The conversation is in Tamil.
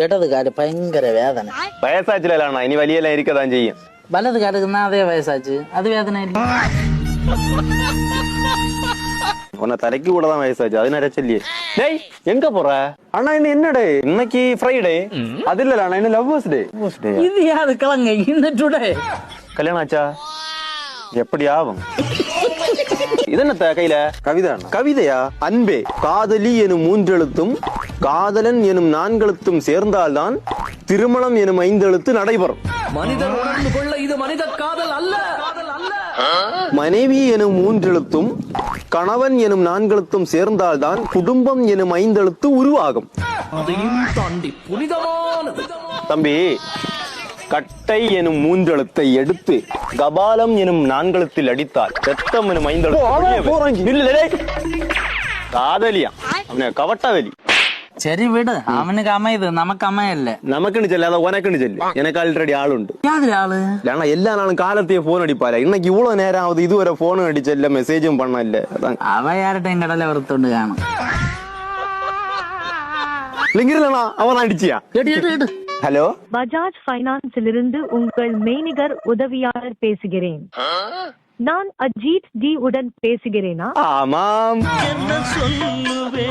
ഇടത് കാല് ഭയങ്കര വേദന. വയസ്സാച്ചിലാണ് ഇനി വലിയ ഇരിക്കതാൻ ചെയ്യും. വലത് കാലുക്കുന്ന അതേ വയസ്സാச்சு, അത് വേദന ഇല്ല. உன்னை தலைக்கு கூட தான் வயசாச்சு, அது நினைச்சல்லையே. டேய் எங்க போற அண்ணா? என்ன டே இன்னைக்கு ஃப்ரைடே? அது இல்ல அண்ணா, இன்னும் லவ்வர்ஸ் டே. இது யாது கிழங்க இந்த டுடே? கல்யாணம் ஆச்சா? எப்படி ஆகும்? இதென்ன கையில கவிதை? கவிதையா? அன்பே காதலி எனும் 3 எழுத்தும் காதலன் எனும் 4 எழுத்தும் சேர்ந்தால்தான் திருமணம் எனும் 5 எழுத்து நடைபெறும். மனிதன் உணர்ந்து கொள்ள இது மனித காதல் அல்ல. மனைவி எனும் 3 எழுத்தும் கணவன் எனும் 4 எழுத்தும் சேர்ந்தால்தான் குடும்பம் எனும் 5 எழுத்து உருவாகும். அதையும் தாண்டி புனிதமானது. தம்பி, கட்டை எனும் 3 எழுத்தை எடுத்து கபாலம் எனும் 4 எழுத்தில் அடித்தால் ரத்தம் எனும் 5 எழுத்து காதலியா அவன கவட்டவலி. சரி விடு, அவனுக்கு அமையுது, நமக்கு அமையல. நமக்குன்னு சொல்லு, அதை உனக்குன்னு சொல்லு. எனக்கு ஆல்ரெடி ஆளுண்டு. யாரு ஆளு? ஏன்னா எல்லா நாளும் காலத்தையே போன் அடிப்பாரு. இன்னைக்கு இவ்வளவு நேரம் ஆகுது, இதுவரை போனும் அடிச்சல்ல, மெசேஜும் பண்ண இல்ல. அவ யார்கிட்டையும் கடலை வறுத்துண்டு காணும். இல்லைங்களா அவன் அடிச்சியா? ஹலோ, பஜாஜ் பைனான்ஸிலிருந்து உங்கள் மெய்நிகர் உதவியாளர் பேசுகிறேன். நான் அஜித் டி உடன் பேசுகிறேனா? ஆமாம். என்ன சொல்லுவே